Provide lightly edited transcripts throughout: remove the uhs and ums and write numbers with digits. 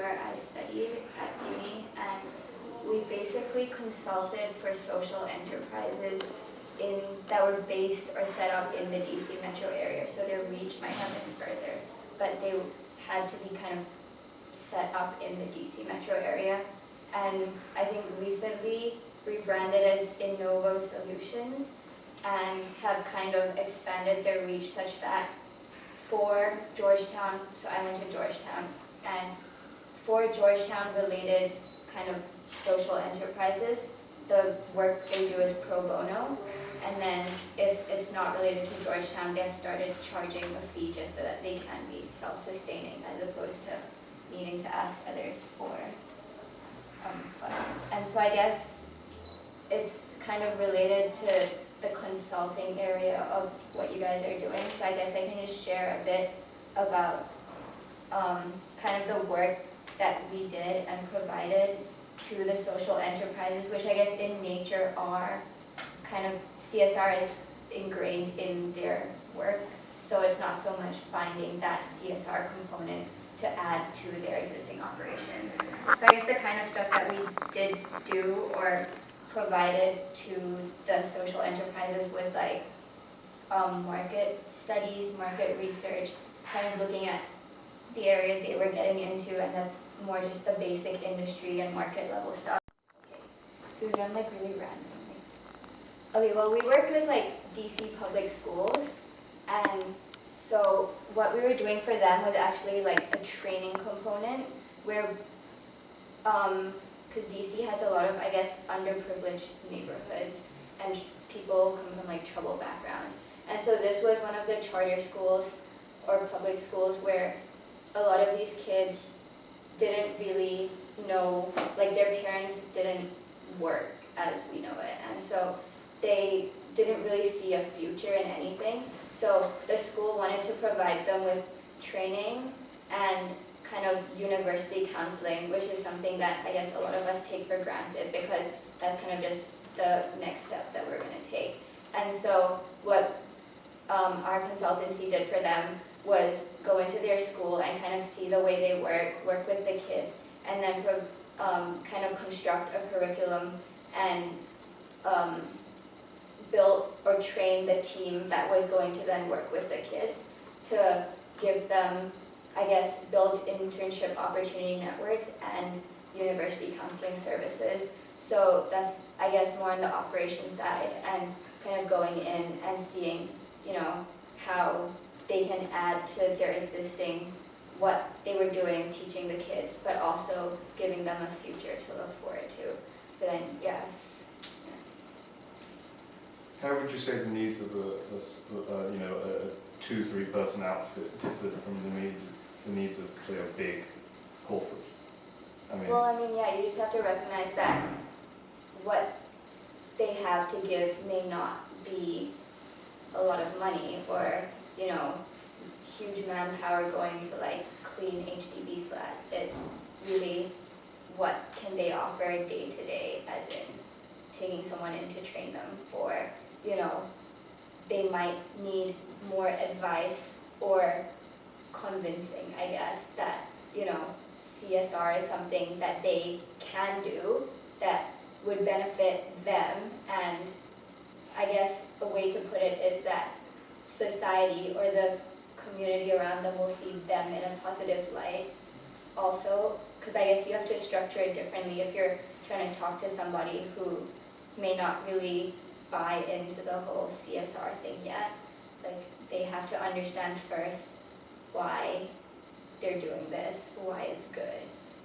where I studied at uni, and we basically consulted for social enterprises that were based or set up in the DC metro area, so their reach might have been further, but they had to be kind of set up in the DC metro area. And I think recently rebranded as Innovo Solutions and have kind of expanded their reach such that for Georgetown, so I went to Georgetown, and for Georgetown related kind of social enterprises, the work they do is pro bono, and then if it's not related to Georgetown, they've started charging a fee just so that they can be self-sustaining as opposed to needing to ask others for funds. And so I guess it's kind of related to the consulting area of what you guys are doing. So I guess I can just share a bit about kind of the work that we did and provided to the social enterprises, which I guess in nature are kind of CSR is ingrained in their work. So it's not so much finding that CSR component to add to their existing operations. So I guess the kind of stuff that we did do or provided to the social enterprises was like market studies, market research, kind of looking at the areas they were getting into, and that's more just the basic industry and market level stuff. Okay, so we've done like really random things. Okay, well we worked with like DC public schools, and so what we were doing for them was actually like a training component where because DC has a lot of, I guess, underprivileged neighborhoods, and people come from like troubled backgrounds. And so this was one of the charter schools or public schools where a lot of these kids didn't really know, like their parents didn't work as we know it, and so they didn't really see a future in anything. So the school wanted to provide them with training and kind of university counseling, which is something that I guess a lot of us take for granted because that's kind of just the next step that we're going to take. And so what our consultancy did for them was go into their school and kind of see the way they work with the kids, and then kind of construct a curriculum and build or train the team that was going to then work with the kids to give them, I guess, build internship opportunity networks and university counseling services. So that's, I guess, more on the operations side and kind of going in and seeing, you know, how they can add to their existing, what they were doing, teaching the kids, but also giving them a future to look forward to. But then, yes. How would you say the needs of a 2-3 person outfit differed from the needs of, say, a big corporate? Yeah, you just have to recognize that what they have to give may not be a lot of money or, you know, huge manpower going to like clean HDB flats. It's really what can they offer day to day, as in taking someone in to train them for, you know, they might need more advice or convincing, I guess, that, you know, CSR is something that they can do that would benefit them, and I guess a way to put it is that society or the community around them will see them in a positive light also, because I guess you have to structure it differently if you're trying to talk to somebody who may not really buy into the whole CSR thing yet. Like, they have to understand first why they're doing this, why it's good,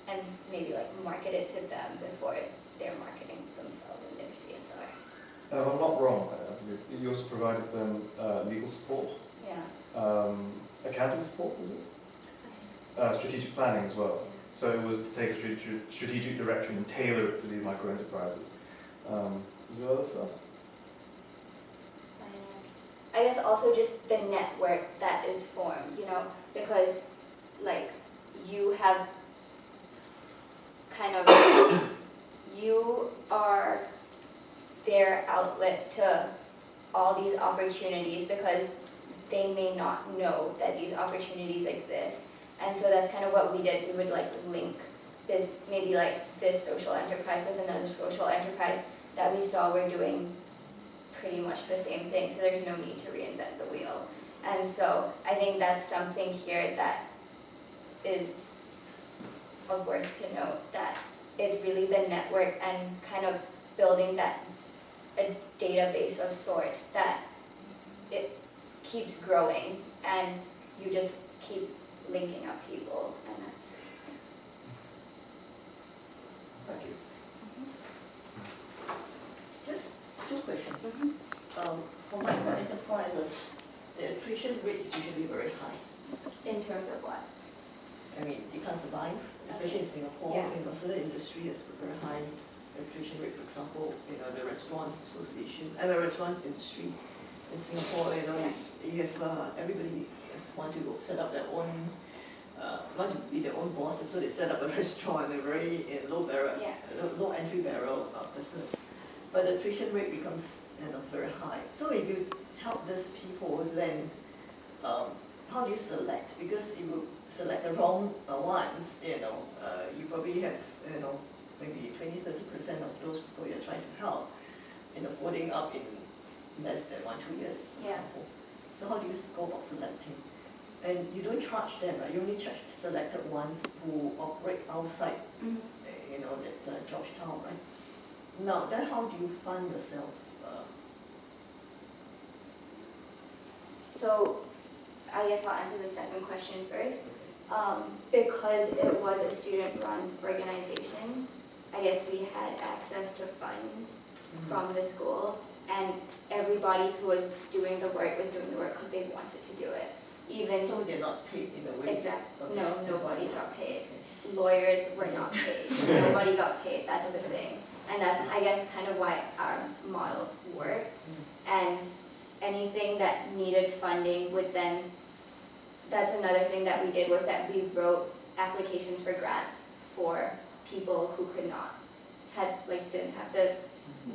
and maybe like market it to them before they're marketing themselves and their CSR. If I'm not wrong, you also provided them legal support? Yeah. Accounting support, was it? Strategic planning as well. Yeah. So it was to take a strategic direction and tailor it to these micro enterprises. Is there other stuff? I guess also just the network that is formed, you know, because like you have kind of, you are their outlet to all these opportunities because they may not know that these opportunities exist. And so that's kind of what we did. We would like link this, maybe like this social enterprise with another social enterprise that we saw were doing pretty much the same thing, so there's no need to reinvent the wheel. And so I think that's something here that is of worth to note, that it's really the network and kind of building that a database of sorts that it keeps growing and you just keep linking up people, and that's Thank you. Just two questions. For micro enterprises, the attrition rate is usually very high. in terms of what? I mean, they can't survive, especially in Singapore. Yeah. In certain industry, it's very high attrition rate. For example, the restaurants association, the restaurants industry in Singapore, you have everybody want to set up their own, want to be their own boss, and so they set up a restaurant, a very low barrel, low entry barrel business. But the attrition rate becomes very high. So if you help these people, then how do you select? Because if you select the wrong ones, you probably have maybe 20-30% of those people you're trying to help, falling up in less than 1-2 years, for example. So how do you go about selecting? And you don't charge them, right? You only charge selected ones who operate outside, that Georgetown, right? Now, then how do you fund yourself? So I guess I'll answer the second question first. Because it was a student-run organization, I guess we had access to funds from the school, and everybody who was doing the work was doing the work because they wanted to do it. Even so they're not paid in a way? Exactly. Okay. No, nobody got paid. Lawyers were not paid. Nobody got paid. That's the thing. And that's, I guess, kind of why our model worked. And anything that needed funding would then, that's another thing that we did, was that we wrote applications for grants for people who could not, didn't have the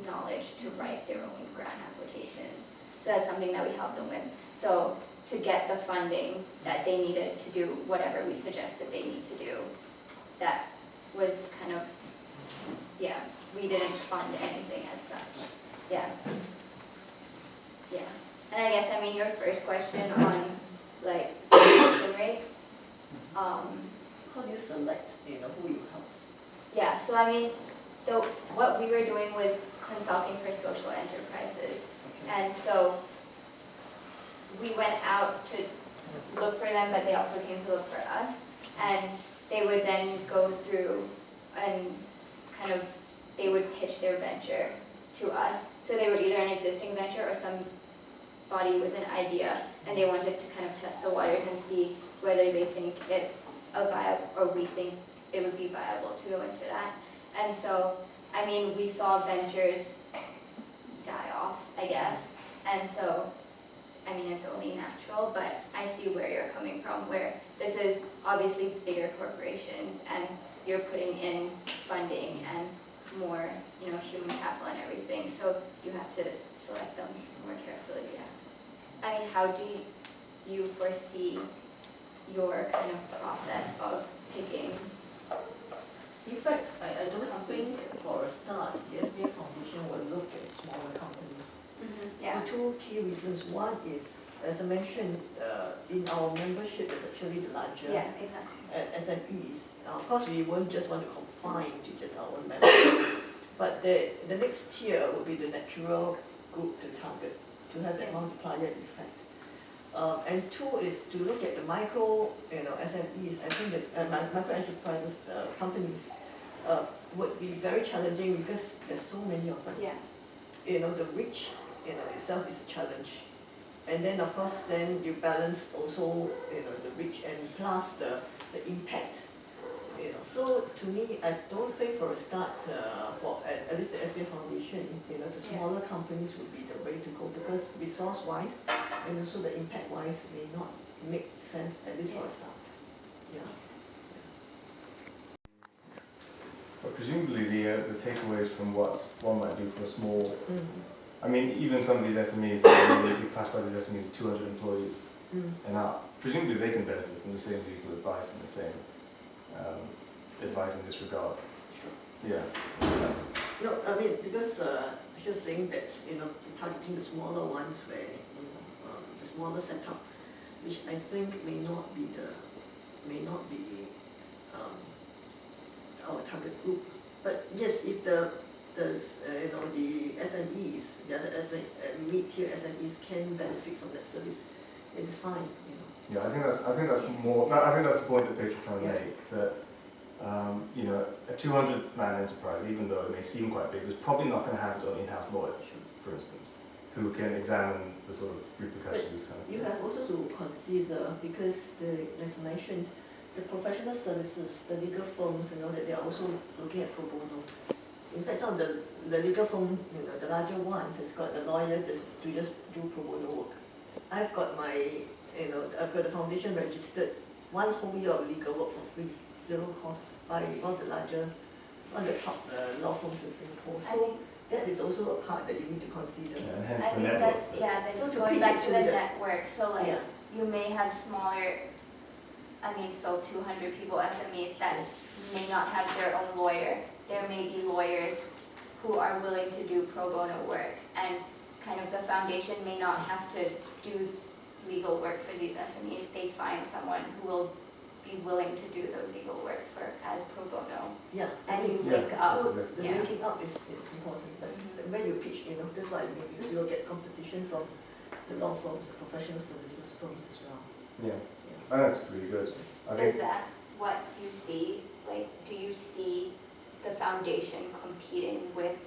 knowledge to write their own grant applications. So that's something that we helped them with. So to get the funding that they needed to do whatever we suggested they need to do, that was kind of, we didn't fund anything as such. Yeah. And I guess, your first question on attrition rate. How do you select, who you help? Yeah, so what we were doing was consulting for social enterprises. Okay. And so we went out to look for them, but they also came to look for us. And they would then go through and they would pitch their venture to us. So they were either an existing venture or somebody with an idea, and they wanted to kind of test the waters and see whether they think it's a viable, or we think it would be viable to go into that. And so, we saw ventures die off, I guess. And so, it's only natural, but I see where you're coming from, where this is obviously bigger corporations, and you're putting in funding and more, human capital and everything, so you have to select them more carefully, how do you foresee your kind of process of picking? In fact, I don't think for a start, the SBA Foundation will look at smaller companies. For two key reasons. One is, as I mentioned, in our membership is actually the larger SMEs. Of course, we won't just want to confine to just our own members. But the next tier would be the natural group to target, to have that multiplier effect. And two is to look at the micro, SMEs. I think that micro enterprises companies would be very challenging because there's so many of them. The reach, itself is a challenge. And then of course, then you balance also, the reach and plus the impact. So to me, I don't think for a start, for at least the SBA Foundation, the smaller companies would be the way to go, because resource-wise and also the impact-wise may not make sense, at least for a start. But presumably the takeaways from what one might do for a small, even some of these SMEs, you could classify these SMEs as 200 employees and up. presumably they can benefit from the same legal advice and the same advice in this regard. Sure. Yeah. No, I mean, because just saying that, targeting the smaller ones where, the smaller setup, which I think may not be our target group. But yes, if the SMEs, the other mid-tier SMEs can benefit from that service, it is fine. Yeah, I think that's more. I think that's the point that Petra trying to make. That a 200-man enterprise, even though it may seem quite big, is probably not going to have its own in-house lawyer, for instance, who can examine the sort of repercussions. But you have also to consider, because as mentioned, the professional services, the legal firms, that they are also looking at pro bono. In fact, some of the legal firm, the larger ones, has got a lawyer to just do pro bono work. I've got I've got the foundation registered 1 whole year of legal work for free, 0 cost, by one of the top law firms in Singapore. So that is also a part that you need to consider. Yeah, and hence I the think network. that's So going back to the network. So you may have smaller, still 200 people SMEs that may not have their own lawyer. There may be lawyers who are willing to do pro bono work, and kind of the foundation may not have to do legal work for these SMEs. They find someone who will be willing to do the legal work as pro bono. Yeah, and you link up. So the linking up is important. But when you pitch, that's what I mean, because you will get competition from the law firms, the professional services firms as well. Yeah. That's pretty good. Is that what you see? Like, do you see the foundation competing with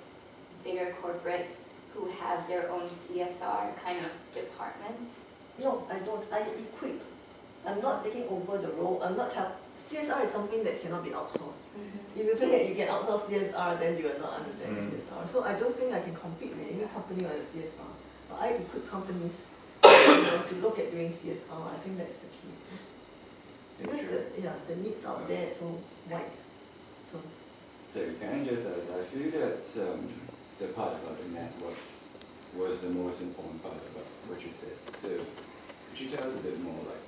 bigger corporates who have their own CSR kind of departments? No, I don't. I equip. I'm not taking over the role. I'm not CSR is something that cannot be outsourced. If you think that you can outsource CSR, then you are not understanding CSR. So I don't think I can compete with any company on the CSR. But I equip companies to look at doing CSR. I think that's the key. Because the needs out there are so wide. So can I just ask, I feel that the part about the network was the most important part about what you said. So could you tell us a bit more, like,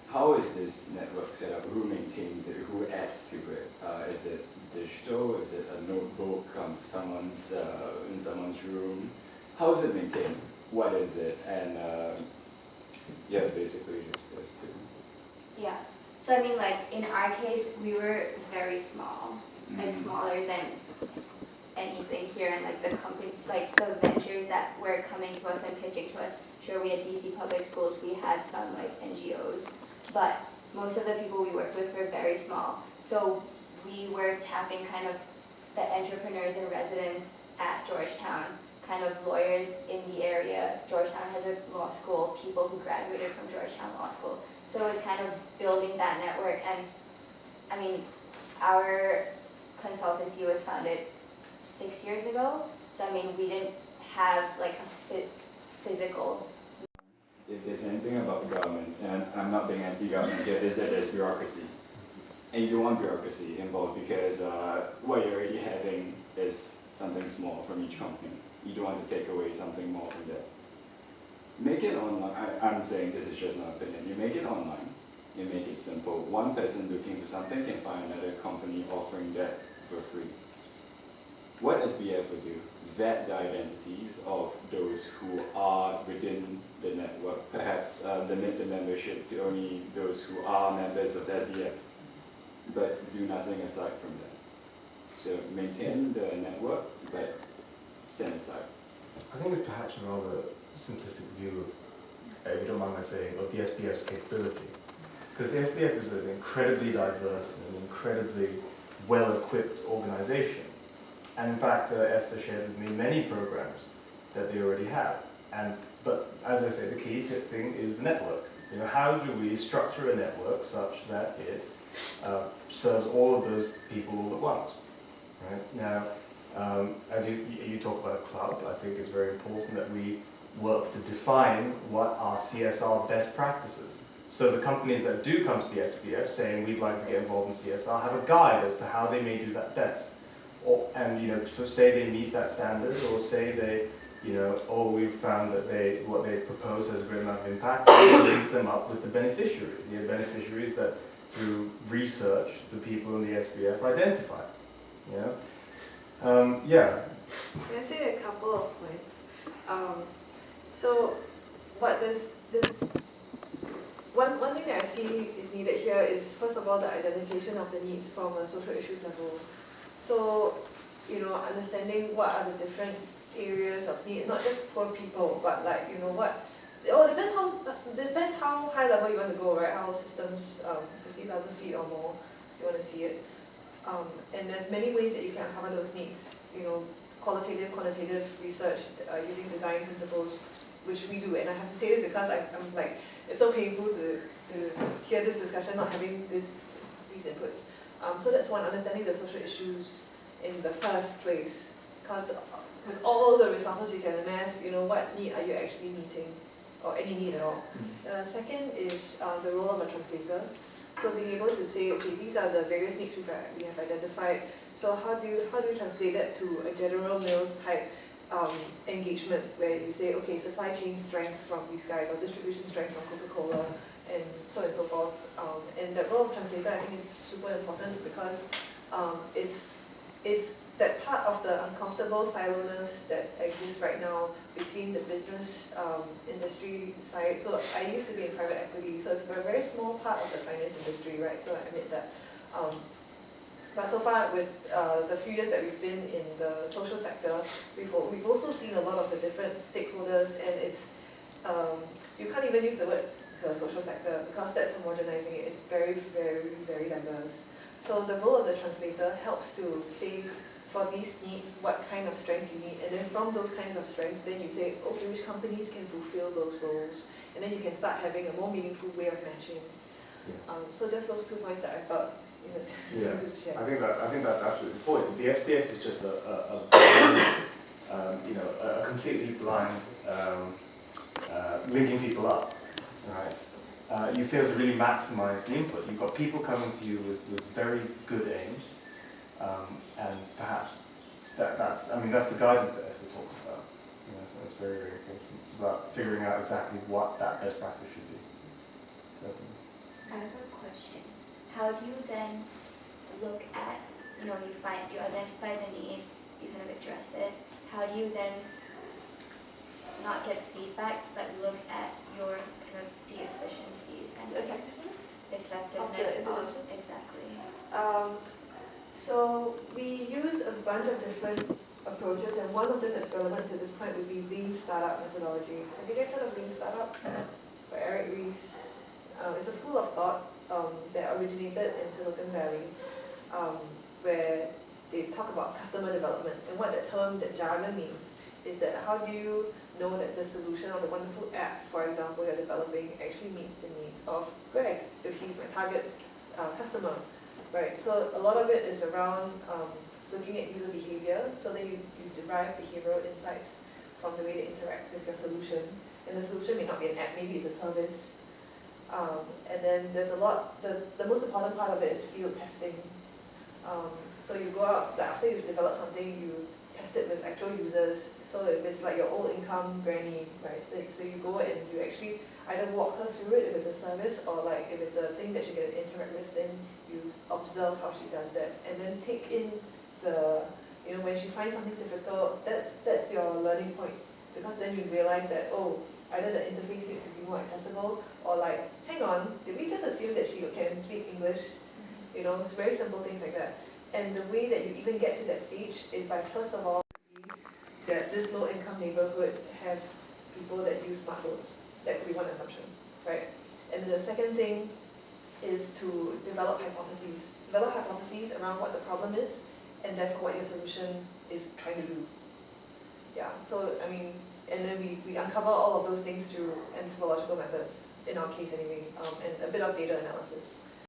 how is this network set up? Who maintains it? Who adds to it? Is it digital? Is it a notebook on in someone's room? How is it maintained? What is it? And basically just those two. Yeah. So in our case, we were very small, smaller than anything here, and the companies, the ventures that were coming to us and pitching to us. Sure, we had DC Public Schools, we had some NGOs, but most of the people we worked with were very small. So we were tapping kind of the entrepreneurs and residents at Georgetown, kind of lawyers in the area. Georgetown has a law school, people who graduated from Georgetown Law School. So it was kind of building that network. And our consultancy was founded 6 years ago. So we didn't have a physical. If there's anything about government, and I'm not being anti-government here, is that there's bureaucracy. And you don't want bureaucracy involved because what you're already having is something small from each company. You don't want to take away something more from that. Make it online. I'm saying this is just my opinion. You make it online. You make it simple. One person looking for something can find another company offering that for free. What SBF would do? Vet the identities of those who are within the network. Perhaps limit the membership to only those who are members of the SBF, but do nothing aside from that. So maintain the network, but stand aside. I think it's perhaps a rather simplistic view of, if you don't mind my saying, of the SBF's capability. Because the SBF is an incredibly diverse and an incredibly well-equipped organization. And in fact, Esther shared with me many programs that they already have. But as I say, the key thing is the network. How do we structure a network such that it serves all of those people all at once? Right? Now, as you talk about a club, I think it's very important that we work to define what are CSR best practices. So the companies that do come to the SBF saying we'd like to get involved in CSR have a guide as to how they may do that best. And so say they meet that standard, or say they or we've found that what they propose has a great amount of impact, and we link them up with the beneficiaries. The beneficiaries that, through research, the people in the SBF identify. Yeah. Can I say a couple of points? So, what this one thing that I see is needed here is, first of all, the identification of the needs from a social issues level. So, understanding what are the different areas of need, not just poor people, but like, depends how high level you want to go, right? How systems, 50,000 feet or more, you want to see it. And there's many ways that you can uncover those needs. Qualitative, quantitative research using design principles, which we do. And I have to say this because I'm like, it's so painful to hear this discussion not having these inputs. So that's one, understanding the social issues in the first place. Because with all the resources you can amass, what need are you actually meeting, or any need at all. Second is the role of a translator. So being able to say, okay, these are the various needs we have identified. So how do you translate that to a General Mills type engagement, where you say, okay, supply chain strength from these guys, or distribution strength from Coca-Cola, and so on and so forth. And that role of translator, I think, is super important because it's that part of the uncomfortable siloness that exists right now between the business industry side. So I used to be in private equity, so it's a very small part of the finance industry, right? So I admit that. But so far, with the few years that we've been in the social sector, we've also seen a lot of the different stakeholders, and it's you can't even use the word the social sector because that's homogenizing it. It's very, very, very diverse. So the role of the translator helps to say, for these needs, what kind of strength you need, and then from those kinds of strengths, then you say, okay, which companies can fulfill those roles, and then you can start having a more meaningful way of matching. So just those 2 points that I thought. I think that's absolutely the point. The SPF is just a completely blind linking people up, right? You fail to really maximize the input. You've got people coming to you with very good aims, and perhaps that's the guidance that Esther talks about. So it's very, very important. It's about figuring out exactly what that best practice should be. I have a question. How do you then look at, you identify the need, you kind of address it. How do you then not get feedback, but look at your kind of the efficiencies and effectiveness of exactly? So we use a bunch of different approaches, and one of them that's relevant to this point would be Lean Startup methodology. Have you guys heard of Lean Startup? By Eric Ries. It's a school of thought that originated in Silicon Valley, where they talk about customer development. And what that term, that jargon means, is that how do you know that the solution or the wonderful app, for example, you're developing actually meets the needs of Greg, if he's my target customer, right? So a lot of it is around looking at user behavior, so that you derive behavioral insights from the way they interact with your solution. And the solution may not be an app, maybe it's a service. And then there's a lot, the most important part of it is field testing. So you go out, after you've developed something, you test it with actual users. So if it's like your old income granny, right? So you go and you actually either walk her through it if it's a service, or like if it's a thing that she can interact with, then you observe how she does that. And then take in when she finds something difficult, that's your learning point. Because then you realize that, oh, either the interface needs to be more accessible, or like, hang on, did we just assume that she can speak English? It's very simple things like that. And the way that you even get to that stage is by, first of all, that this low-income neighborhood have people that use smartphones. That could be one assumption, right? And then the second thing is to develop hypotheses. Develop hypotheses around what the problem is, and therefore what your solution is trying to do. Yeah, so, and then we uncover all of those things through anthropological methods, in our case anyway, and a bit of data analysis.